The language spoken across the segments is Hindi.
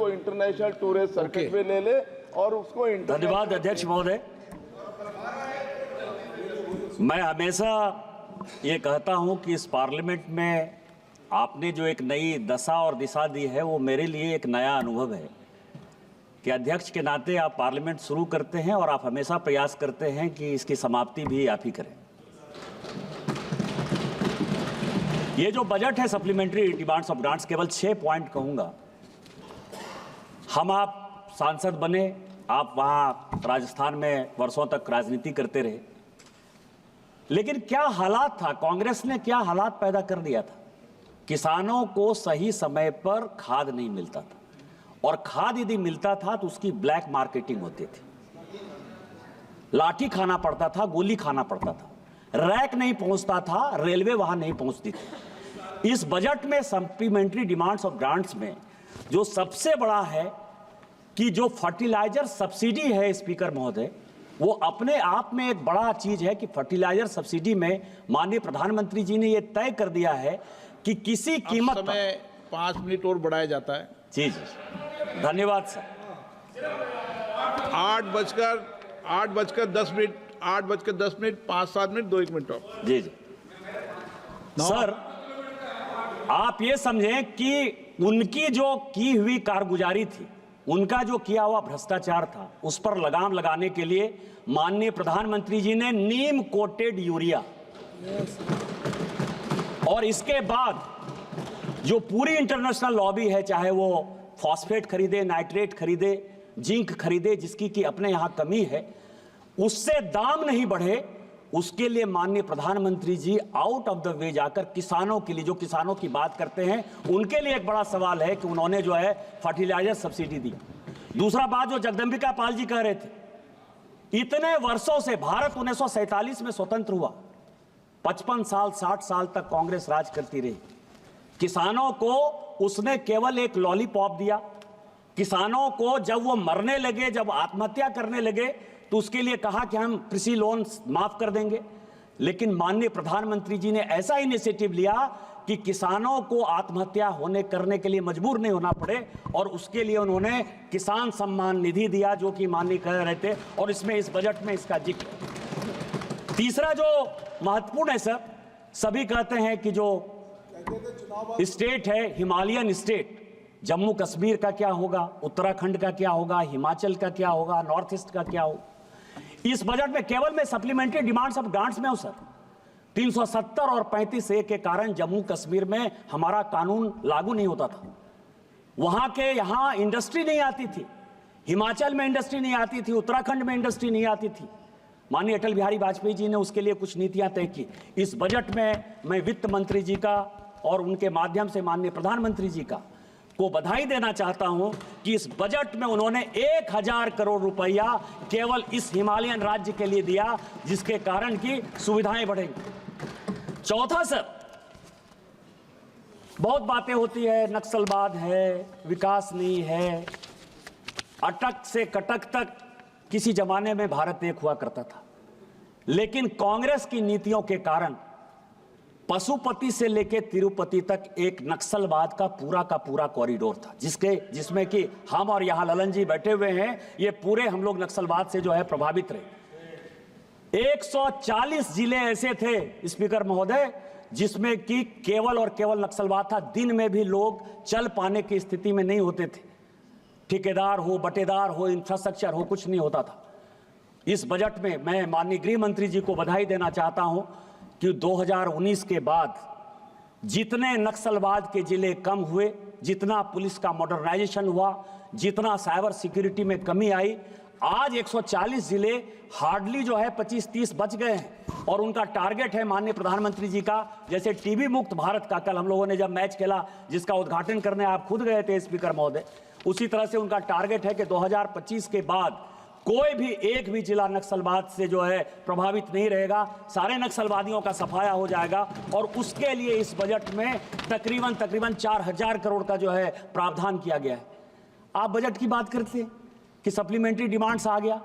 इंटरनेशनल टूरिस्ट सर्किट पे ले ले और उसको धन्यवाद अध्यक्ष महोदय। मैं हमेशा ये कहता हूं कि इस पार्लियामेंट में आपने जो एक नई दशा और दिशा दी है वो मेरे लिए एक नया अनुभव है कि अध्यक्ष के नाते आप पार्लियामेंट शुरू करते हैं और आप हमेशा प्रयास करते हैं कि इसकी समाप्ति भी आप ही करें। ये जो बजट है सप्लीमेंट्री डिमांड्स ऑफ ग्रांट्स, केवल 6 पॉइंट कहूंगा। हम आप सांसद बने, आप वहां राजस्थान में वर्षों तक राजनीति करते रहे, लेकिन क्या हालात था, कांग्रेस ने क्या हालात पैदा कर दिया था। किसानों को सही समय पर खाद नहीं मिलता था, और खाद यदि मिलता था तो उसकी ब्लैक मार्केटिंग होती थी, लाठी खाना पड़ता था, गोली खाना पड़ता था, रैक नहीं पहुंचता था, रेलवे वहां नहीं पहुंचती थी। इस बजट में सप्लीमेंट्री डिमांड्स ऑफ ग्रांट्स में जो सबसे बड़ा है कि जो फर्टिलाइजर सब्सिडी है स्पीकर महोदय, वो अपने आप में एक बड़ा चीज है कि फर्टिलाइजर सब्सिडी में माननीय प्रधानमंत्री जी ने ये तय कर दिया है कि किसी कीमत समय 5 मिनट और बढ़ाया जाता है। जी जी, धन्यवाद सर। 8:10 मिनट 5-7 मिनट 2-1 मिनट और। जी जी सर, आप ये समझें कि उनकी जो की हुई कारगुजारी थी, उनका जो किया हुआ भ्रष्टाचार था, उस पर लगाम लगाने के लिए माननीय प्रधानमंत्री जी ने नीम कोटेड यूरिया और इसके बाद जो पूरी इंटरनेशनल लॉबी है, चाहे वो फॉस्फेट खरीदे, नाइट्रेट खरीदे, जिंक खरीदे, जिसकी कि अपने यहां कमी है, उससे दाम नहीं बढ़े, उसके लिए माननीय प्रधानमंत्री जी आउट ऑफ द वे जाकर किसानों के लिए, जो किसानों की बात करते हैं, उनके लिए एक बड़ा सवाल है कि उन्होंने जो है फर्टिलाइजर सब्सिडी दी। दूसरा बात जो जगदंबिका पाल जी कह रहे थे, इतने वर्षों से भारत 1947 में स्वतंत्र हुआ, 55 साल 60 साल तक कांग्रेस राज करती रही। किसानों को उसने केवल एक लॉलीपॉप दिया। किसानों को जब वो मरने लगे, जब आत्महत्या करने लगे, तो उसके लिए कहा कि हम कृषि लोन माफ कर देंगे। लेकिन माननीय प्रधानमंत्री जी ने ऐसा इनिशिएटिव लिया कि किसानों को आत्महत्या करने के लिए मजबूर नहीं होना पड़े, और उसके लिए उन्होंने किसान सम्मान निधि दिया, जो कि माननीय कह रहे थे, और इसमें इस बजट में इसका जिक्र। तीसरा जो महत्वपूर्ण है सर, सभी कहते हैं कि जो स्टेट है हिमालयन स्टेट, जम्मू कश्मीर का क्या होगा, उत्तराखंड का क्या होगा, हिमाचल का क्या होगा, नॉर्थ ईस्ट का क्या होगा। इस बजट में केवल मैं सप्लीमेंट्री डिमांड्स ऑफ ग्रांट्स में हूं सर। 370 और 35A के कारण जम्मू कश्मीर में हमारा कानून लागू नहीं होता था, वहां के यहां इंडस्ट्री नहीं आती थी, हिमाचल में इंडस्ट्री नहीं आती थी, उत्तराखंड में इंडस्ट्री नहीं आती थी। माननीय अटल बिहारी वाजपेयी जी ने उसके लिए कुछ नीतियां तय की। इस बजट में मैं वित्त मंत्री जी का और उनके माध्यम से माननीय प्रधानमंत्री जी का को बधाई देना चाहता हूं कि इस बजट में उन्होंने 1000 करोड़ रुपया केवल इस हिमालयन राज्य के लिए दिया, जिसके कारण की सुविधाएं बढ़ेंगी। चौथा सर, बहुत बातें होती है, नक्सलवाद है, विकास नहीं है, अटक से कटक तक किसी जमाने में भारत एक हुआ करता था, लेकिन कांग्रेस की नीतियों के कारण पशुपति से लेकर तिरुपति तक एक नक्सलवाद का पूरा कॉरिडोर था, जिसमें कि हम और यहां ललन जी बैठे हुए हैं, ये पूरे हम लोग नक्सलवाद से जो है प्रभावित रहे। 140 जिले ऐसे थे स्पीकर महोदय, जिसमें कि केवल और केवल नक्सलवाद था। दिन में भी लोग चल पाने की स्थिति में नहीं होते थे, ठेकेदार हो, बटेदार हो, इंफ्रास्ट्रक्चर हो, कुछ नहीं होता था। इस बजट में मैं माननीय गृह मंत्री जी को बधाई देना चाहता हूं कि 2019 के बाद जितने नक्सलवाद के जिले कम हुए, जितना पुलिस का मॉडर्नाइजेशन हुआ, जितना साइबर सिक्योरिटी में कमी आई, आज 140 जिले हार्डली जो है 25-30 बच गए हैं। और उनका टारगेट है माननीय प्रधानमंत्री जी का, जैसे टीबी मुक्त भारत का कल हम लोगों ने जब मैच खेला, जिसका उद्घाटन करने आप खुद गए थे स्पीकर महोदय, उसी तरह से उनका टारगेट है कि 2025 के बाद कोई भी एक भी जिला नक्सलवाद से जो है प्रभावित नहीं रहेगा, सारे नक्सलवादियों का सफाया हो जाएगा। और उसके लिए इस बजट में तकरीबन 4000 करोड़ का जो है प्रावधान किया गया है। आप बजट की बात करते हैं कि सप्लीमेंट्री डिमांड्स आ गया।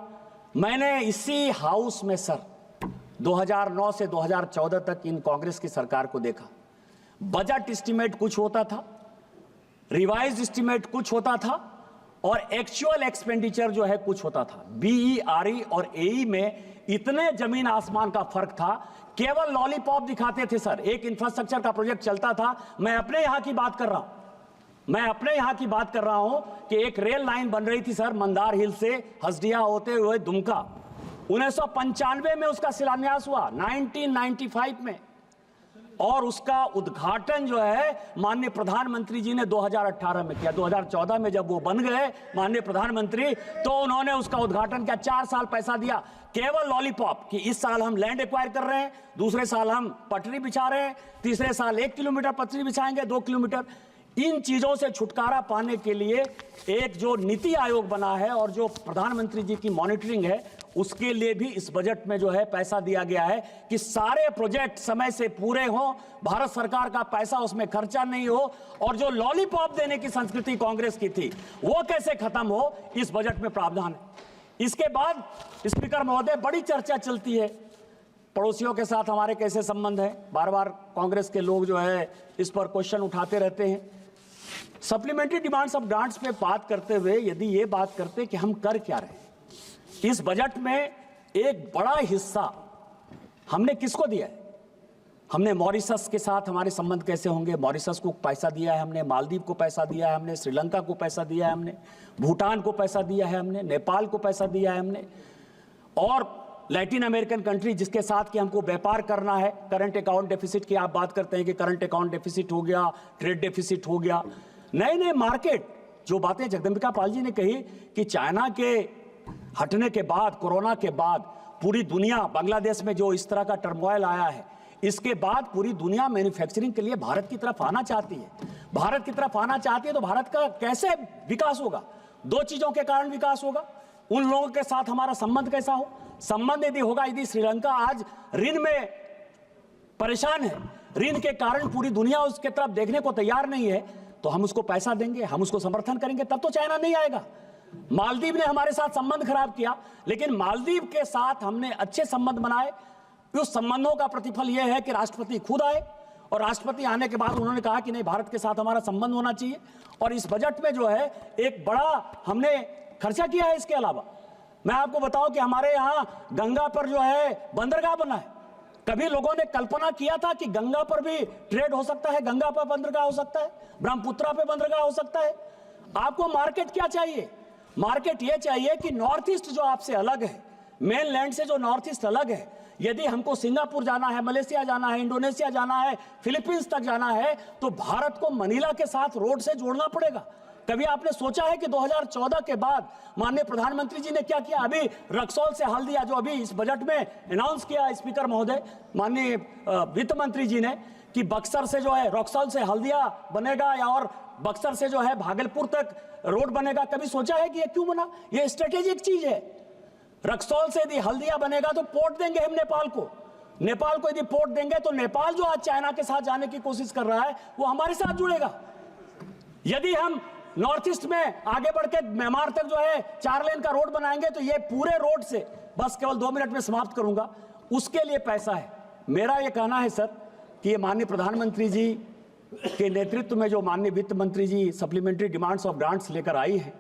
मैंने इसी हाउस में सर 2009 से 2014 तक इन कांग्रेस की सरकार को देखा। बजट एस्टीमेट कुछ होता था, रिवाइज एस्टीमेट कुछ होता था, और एक्चुअल एक्सपेंडिचर जो है कुछ होता था। बीईआरई और एई में इतने जमीन आसमान का फर्क था, केवल लॉलीपॉप दिखाते थे सर। एक इंफ्रास्ट्रक्चर का प्रोजेक्ट चलता था, मैं अपने यहां की बात कर रहा हूं, कि एक रेल लाइन बन रही थी सर मंदार हिल से हसदिया होते हुए दुमका। 1995 में उसका शिलान्यास हुआ, 1995 में, और उसका उद्घाटन जो है माननीय प्रधानमंत्री जी ने 2018 में किया। 2014 में जब वो बन गए माननीय प्रधानमंत्री, तो उन्होंने उसका उद्घाटन किया। 4 साल पैसा दिया केवल लॉलीपॉप कि इस साल हम लैंड एक्वायर कर रहे हैं, दूसरे साल हम पटरी बिछा रहे हैं, तीसरे साल 1 किलोमीटर पटरी बिछाएंगे, 2 किलोमीटर। इन चीजों से छुटकारा पाने के लिए एक जो नीति आयोग बना है और जो प्रधानमंत्री जी की मॉनिटरिंग है, उसके लिए भी इस बजट में जो है पैसा दिया गया है कि सारे प्रोजेक्ट समय से पूरे हों, भारत सरकार का पैसा उसमें खर्चा नहीं हो, और जो लॉलीपॉप देने की संस्कृति कांग्रेस की थी वो कैसे खत्म हो, इस बजट में प्रावधान है। इसके बाद स्पीकर महोदय, बड़ी चर्चा चलती है पड़ोसियों के साथ हमारे कैसे संबंध है। बार बार कांग्रेस के लोग जो है इस पर क्वेश्चन उठाते रहते हैं। सप्लीमेंट्री डिमांड्स ऑफ ग्रांट्स पे बात करते हुए यदि ये बात करते कि हम कर क्या रहे हैं, इस बजट में एक बड़ा हिस्सा हमने किसको दिया है? हमने मॉरिशस के साथ हमारे संबंध कैसे होंगे, मॉरिशस को पैसा दिया है हमने, मालदीव को पैसा दिया है हमने, श्रीलंका को पैसा दिया है हमने, भूटान को पैसा दिया है हमने, नेपाल को पैसा दिया है हमने, और लैटिन अमेरिकन कंट्री जिसके साथ कि हमको व्यापार करना है। करंट अकाउंट डेफिसिट की आप बात करते हैं कि करंट अकाउंट डेफिसिट हो गया, ट्रेड डेफिसिट हो गया, नए नए मार्केट। जो बातें जगदम्बिका पाल जी ने कही कि चाइना के हटने के बाद, कोरोना के बाद पूरी दुनिया, बांग्लादेश में जो इस तरह का टर्मोइल आया है, इसके बाद पूरी दुनिया मैन्युफैक्चरिंग के लिए भारत की तरफ आना चाहती है। भारत की तरफ आना चाहती है तो भारत का कैसे विकास होगा? 2 चीजों के कारण विकास होगा। उन लोगों के साथ हमारा संबंध कैसा हो? संबंध यदि होगा, यदि श्रीलंका आज ऋण में परेशान है, ऋण के कारण पूरी दुनिया उसके तरफ देखने को तैयार नहीं है, तो हम उसको पैसा देंगे, हम उसको समर्थन करेंगे, तब तो चाइना नहीं आएगा। मालदीव ने हमारे साथ संबंध खराब किया, लेकिन मालदीव के साथ हमने अच्छे संबंध बनाए। उस संबंधों का प्रतिफल यह है कि राष्ट्रपति खुद आए, और राष्ट्रपति आने के बाद उन्होंने कहा कि नहीं, भारत के साथ हमारा संबंध होना चाहिए। और इस बजट में जो है एक बड़ा हमने खर्चा किया है। इसके अलावा मैं आपको बताऊं कि हमारे यहां गंगा पर जो है बंदरगाह बना है। कभी लोगों ने कल्पना किया था कि गंगा पर भी ट्रेड हो सकता है, गंगा पर बंदरगाह हो सकता है, ब्रह्मपुत्रा पे बंदरगाह हो सकता है। आपको मार्केट क्या चाहिए? मार्केट ये चाहिए कि नॉर्थ ईस्ट जो आपसे अलग है, मेन लैंड से जो नॉर्थ ईस्ट अलग है, यदि हमको सिंगापुर जाना है, मलेशिया जाना है, इंडोनेशिया जाना है, फिलीपींस तक जाना है, तो भारत को मनीला के साथ रोड से जोड़ना पड़ेगा। कभी आपने सोचा है कि 2014 के बाद माननीय प्रधानमंत्री जी ने क्या किया? अभी रक्सौल से हल्दिया, जो अभी इस बजट में अनाउंस किया स्पीकर महोदय, माननीय वित्त मंत्री जी ने, कि बक्सर से जो है रक्सौल से हल्दिया बनेगा, या और बक्सर से जो है भागलपुर तक रोड बनेगा। कभी सोचा है कि ये क्यों बना? ये स्ट्रेटेजिक चीज है। रक्सौल से यदि हल्दिया बनेगा तो पोर्ट देंगे हम नेपाल को। नेपाल को यदि पोर्ट देंगे तो नेपाल जो आज चाइना के साथ जाने की कोशिश कर रहा है, वो हमारे साथ जुड़ेगा। यदि हम नॉर्थ ईस्ट में आगे बढ़ के म्यांमार तक जो है 4 लेन का रोड बनाएंगे, तो ये पूरे रोड से, बस केवल 2 मिनट में समाप्त करूंगा, उसके लिए पैसा है। मेरा ये कहना है सर कि ये माननीय प्रधानमंत्री जी के नेतृत्व में जो माननीय वित्त मंत्री जी सप्लीमेंट्री डिमांड्स ऑफ ग्रांट्स लेकर आई है,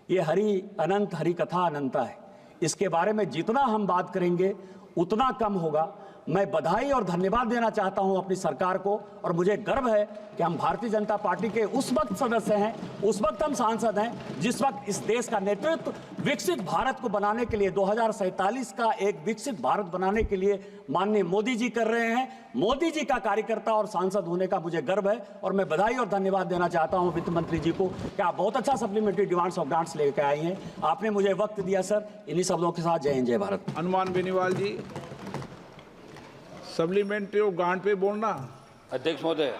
ये हरि अनंत, हरि कथा अनंता है। इसके बारे में जितना हम बात करेंगे उतना कम होगा। मैं बधाई और धन्यवाद देना चाहता हूं अपनी सरकार को, और मुझे गर्व है कि हम भारतीय जनता पार्टी के उस वक्त सदस्य हैं, उस वक्त हम सांसद हैं, जिस वक्त इस देश का नेतृत्व विकसित भारत को बनाने के लिए, 2047 का एक विकसित भारत बनाने के लिए माननीय मोदी जी कर रहे हैं। मोदी जी का कार्यकर्ता और सांसद होने का मुझे गर्व है, और मैं बधाई और धन्यवाद देना चाहता हूं वित्त मंत्री जी को कि आप बहुत अच्छा सप्लीमेंट्री डिमांड्स ऑफ ग्रांट्स लेकर आई हैं। आपने मुझे वक्त दिया सर। इन्हीं शब्दों के साथ जय हिंद, जय भारत। हनुमान बेनीवाल जी, सप्लीमेंट्री ऑफ ग्रांट पे बोलना। अध्यक्ष महोदय,